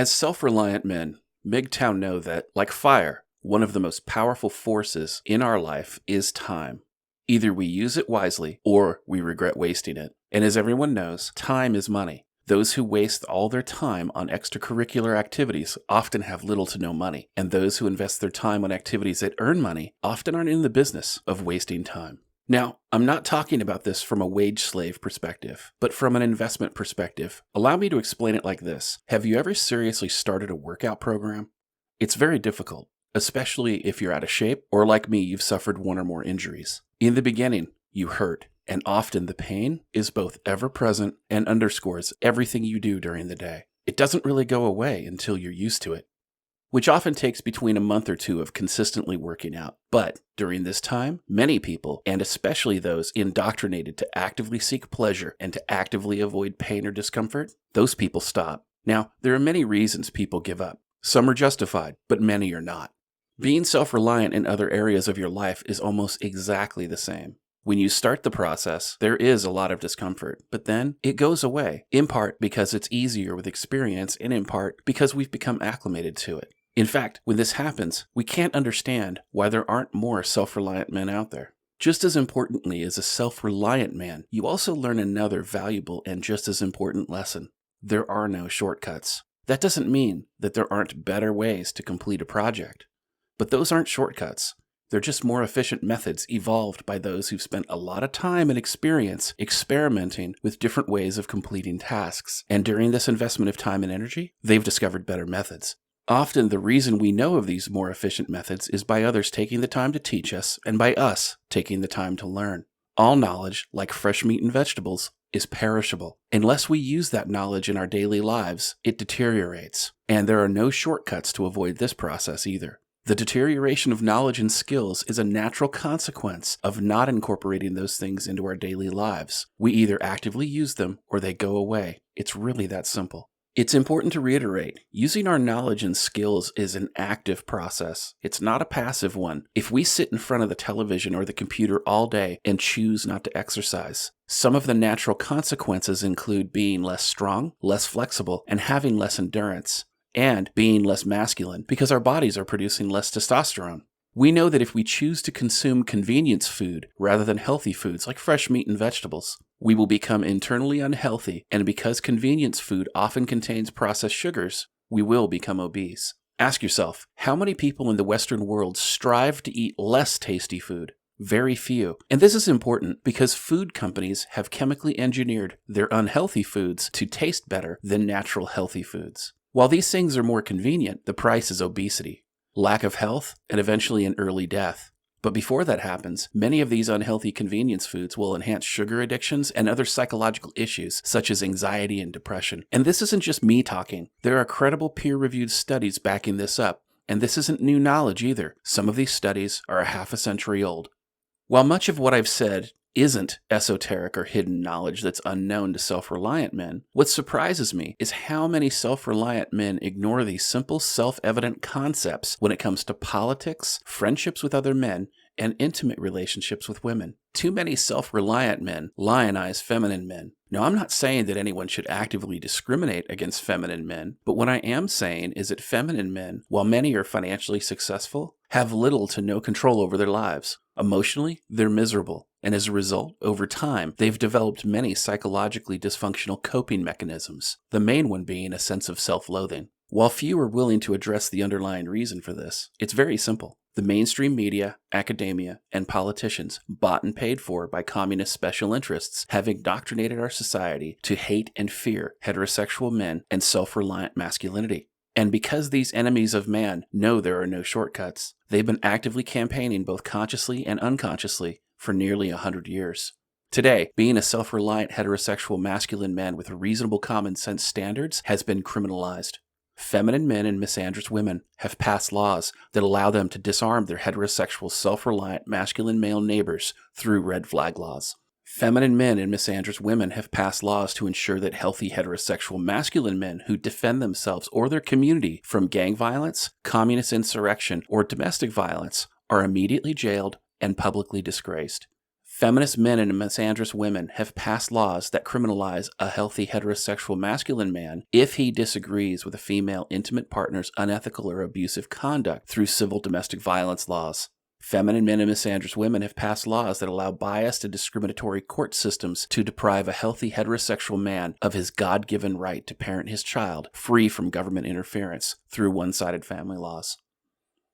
As self-reliant men, MGTOW know that, like fire, one of the most powerful forces in our life is time. Either we use it wisely or we regret wasting it. And as everyone knows, time is money. Those who waste all their time on extracurricular activities often have little to no money, and those who invest their time on activities that earn money often aren't in the business of wasting time. Now, I'm not talking about this from a wage slave perspective, but from an investment perspective. Allow me to explain it like this. Have you ever seriously started a workout program? It's very difficult, especially if you're out of shape, or like me, you've suffered one or more injuries. In the beginning, you hurt, and often the pain is both ever-present and underscores everything you do during the day. It doesn't really go away until you're used to it, which often takes between a month or two of consistently working out. But during this time, many people, and especially those indoctrinated to actively seek pleasure and to actively avoid pain or discomfort, those people stop. Now, there are many reasons people give up. Some are justified, but many are not. Being self-reliant in other areas of your life is almost exactly the same. When you start the process, there is a lot of discomfort, but then it goes away, in part because it's easier with experience, and in part because we've become acclimated to it. In fact, when this happens, we can't understand why there aren't more self-reliant men out there. Just as importantly as a self-reliant man, you also learn another valuable and just as important lesson. There are no shortcuts. That doesn't mean that there aren't better ways to complete a project. But those aren't shortcuts. They're just more efficient methods evolved by those who've spent a lot of time and experience experimenting with different ways of completing tasks. And during this investment of time and energy, they've discovered better methods. Often the reason we know of these more efficient methods is by others taking the time to teach us and by us taking the time to learn. All knowledge, like fresh meat and vegetables, is perishable. Unless we use that knowledge in our daily lives, it deteriorates. And there are no shortcuts to avoid this process either. The deterioration of knowledge and skills is a natural consequence of not incorporating those things into our daily lives. We either actively use them or they go away. It's really that simple. It's important to reiterate, using our knowledge and skills is an active process. It's not a passive one. If we sit in front of the television or the computer all day and choose not to exercise, some of the natural consequences include being less strong, less flexible, and having less endurance, and being less masculine because our bodies are producing less testosterone. We know that if we choose to consume convenience food rather than healthy foods like fresh meat and vegetables, we will become internally unhealthy, and because convenience food often contains processed sugars, we will become obese. Ask yourself, how many people in the Western world strive to eat less tasty food? Very few. And this is important because food companies have chemically engineered their unhealthy foods to taste better than natural healthy foods. While these things are more convenient, the price is obesity, lack of health, and eventually an early death. But before that happens, many of these unhealthy convenience foods will enhance sugar addictions and other psychological issues such as anxiety and depression. And this isn't just me talking. There are credible peer-reviewed studies backing this up. And this isn't new knowledge either. Some of these studies are a half a century old. While much of what I've said isn't esoteric or hidden knowledge that's unknown to self-reliant men, what surprises me is how many self-reliant men ignore these simple, self-evident concepts when it comes to politics, friendships with other men, and intimate relationships with women. Too many self-reliant men lionize feminine men. Now, I'm not saying that anyone should actively discriminate against feminine men, but what I am saying is that feminine men, while many are financially successful, have little to no control over their lives. Emotionally, they're miserable. And as a result, over time, they've developed many psychologically dysfunctional coping mechanisms, the main one being a sense of self-loathing. While few are willing to address the underlying reason for this, it's very simple. The mainstream media, academia, and politicians, bought and paid for by communist special interests, have indoctrinated our society to hate and fear heterosexual men and self-reliant masculinity. And because these enemies of man know there are no shortcuts, they've been actively campaigning both consciously and unconsciously for nearly 100 years. Today, being a self-reliant heterosexual masculine man with reasonable common sense standards has been criminalized. Feminine men and misandrous women have passed laws that allow them to disarm their heterosexual self-reliant masculine male neighbors through red flag laws. Feminine men and misandrous women have passed laws to ensure that healthy heterosexual masculine men who defend themselves or their community from gang violence, communist insurrection, or domestic violence are immediately jailed and publicly disgraced. Feminist men and misandrous women have passed laws that criminalize a healthy heterosexual masculine man if he disagrees with a female intimate partner's unethical or abusive conduct through civil domestic violence laws. Feminine men and misandrous women have passed laws that allow biased and discriminatory court systems to deprive a healthy heterosexual man of his God-given right to parent his child free from government interference through one-sided family laws.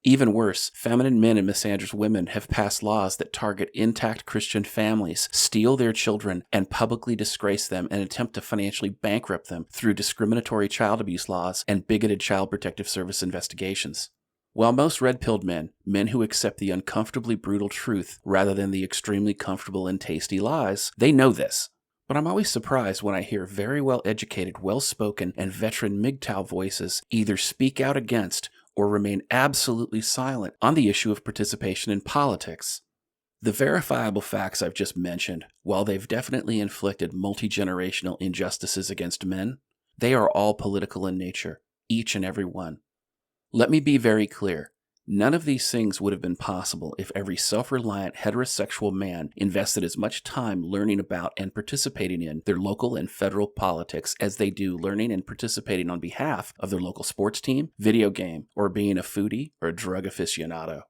Even worse, feminine men and misandrous women have passed laws that target intact Christian families, steal their children, and publicly disgrace them and attempt to financially bankrupt them through discriminatory child abuse laws and bigoted Child Protective Service investigations. While most red-pilled men who accept the uncomfortably brutal truth rather than the extremely comfortable and tasty lies, they know this. But I'm always surprised when I hear very well-educated, well-spoken, and veteran MGTOW voices either speak out against or remain absolutely silent on the issue of participation in politics. The verifiable facts I've just mentioned, while they've definitely inflicted multi-generational injustices against men, they are all political in nature, each and every one. Let me be very clear. None of these things would have been possible if every self-reliant heterosexual man invested as much time learning about and participating in their local and federal politics as they do learning and participating on behalf of their local sports team, video game, or being a foodie or a drug aficionado.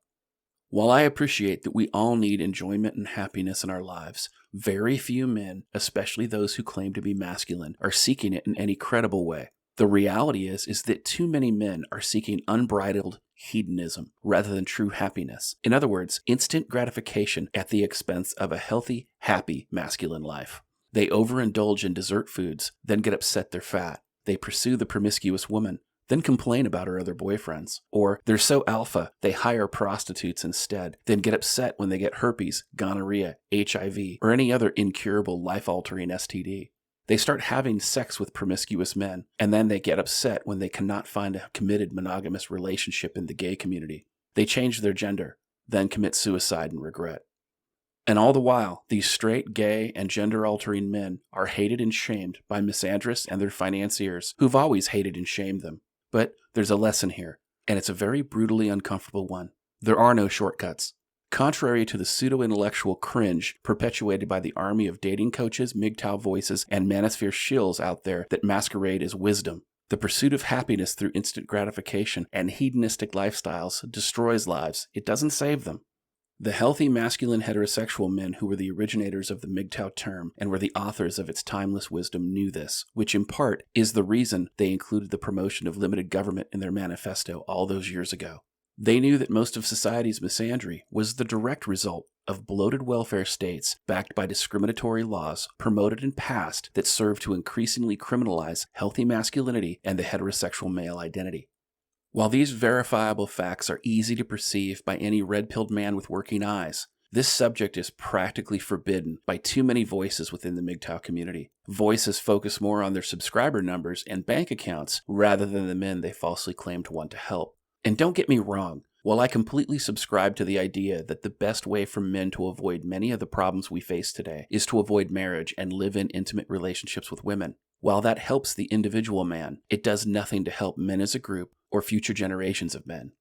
While I appreciate that we all need enjoyment and happiness in our lives, very few men, especially those who claim to be masculine, are seeking it in any credible way. The reality is that too many men are seeking unbridled hedonism rather than true happiness. In other words, instant gratification at the expense of a healthy, happy masculine life. They overindulge in dessert foods, then get upset they're fat. They pursue the promiscuous woman, then complain about her other boyfriends. Or they're so alpha, they hire prostitutes instead, then get upset when they get herpes, gonorrhea, HIV, or any other incurable life-altering STD. They start having sex with promiscuous men, and then they get upset when they cannot find a committed monogamous relationship in the gay community. They change their gender, then commit suicide and regret. And all the while, these straight, gay, and gender-altering men are hated and shamed by misandrists and their financiers, who've always hated and shamed them. But there's a lesson here, and it's a very brutally uncomfortable one. There are no shortcuts. Contrary to the pseudo-intellectual cringe perpetuated by the army of dating coaches, MGTOW voices, and manosphere shills out there that masquerade as wisdom, the pursuit of happiness through instant gratification and hedonistic lifestyles destroys lives. It doesn't save them. The healthy masculine heterosexual men who were the originators of the MGTOW term and were the authors of its timeless wisdom knew this, which in part is the reason they included the promotion of limited government in their manifesto all those years ago. They knew that most of society's misandry was the direct result of bloated welfare states backed by discriminatory laws promoted and passed that served to increasingly criminalize healthy masculinity and the heterosexual male identity. While these verifiable facts are easy to perceive by any red-pilled man with working eyes, this subject is practically forbidden by too many voices within the MGTOW community. Voices focus more on their subscriber numbers and bank accounts rather than the men they falsely claim to want to help. And don't get me wrong, while I completely subscribe to the idea that the best way for men to avoid many of the problems we face today is to avoid marriage and live in intimate relationships with women, while that helps the individual man, it does nothing to help men as a group or future generations of men.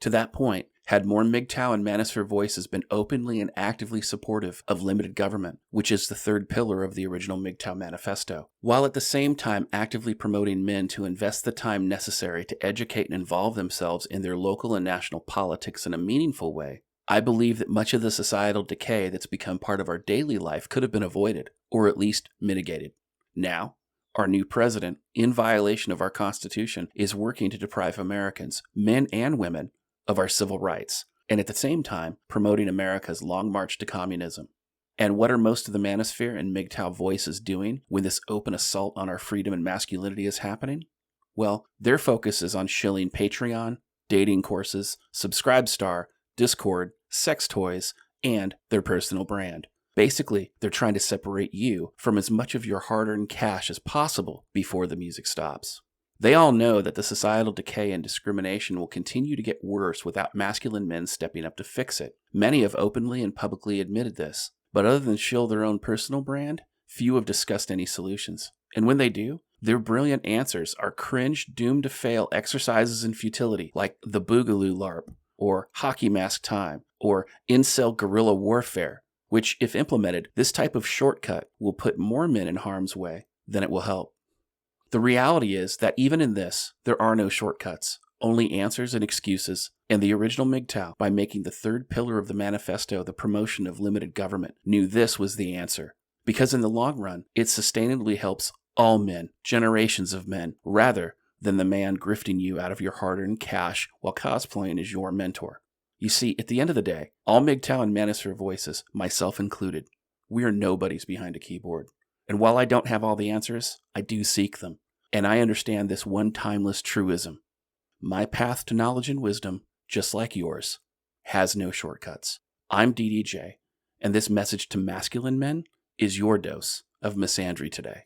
To that point, had more MGTOW and manosphere voices been openly and actively supportive of limited government, which is the third pillar of the original MGTOW manifesto, while at the same time actively promoting men to invest the time necessary to educate and involve themselves in their local and national politics in a meaningful way, I believe that much of the societal decay that's become part of our daily life could have been avoided, or at least mitigated. Now, our new president, in violation of our Constitution, is working to deprive Americans, men and women, of our civil rights, and at the same time promoting America's long march to communism. And what are most of the manosphere and MGTOW voices doing when this open assault on our freedom and masculinity is happening? Well, their focus is on shilling Patreon, dating courses, Subscribestar, Discord, sex toys, and their personal brand. Basically, they're trying to separate you from as much of your hard-earned cash as possible before the music stops. They all know that the societal decay and discrimination will continue to get worse without masculine men stepping up to fix it. Many have openly and publicly admitted this, but other than shill their own personal brand, few have discussed any solutions. And when they do, their brilliant answers are cringe, doomed to fail exercises in futility like the Boogaloo LARP, or Hockey Mask Time, or Incel Guerrilla Warfare, which, if implemented, this type of shortcut will put more men in harm's way than it will help. The reality is that even in this, there are no shortcuts, only answers and excuses, and the original MGTOW, by making the third pillar of the manifesto the promotion of limited government, knew this was the answer. Because in the long run, it sustainably helps all men, generations of men, rather than the man grifting you out of your hard-earned cash while cosplaying as your mentor. You see, at the end of the day, all MGTOW and Manosphere voices, myself included, we are nobodies behind a keyboard. And while I don't have all the answers, I do seek them. And I understand this one timeless truism. My path to knowledge and wisdom, just like yours, has no shortcuts. I'm DDJ, and this message to masculine men is your dose of misandry today.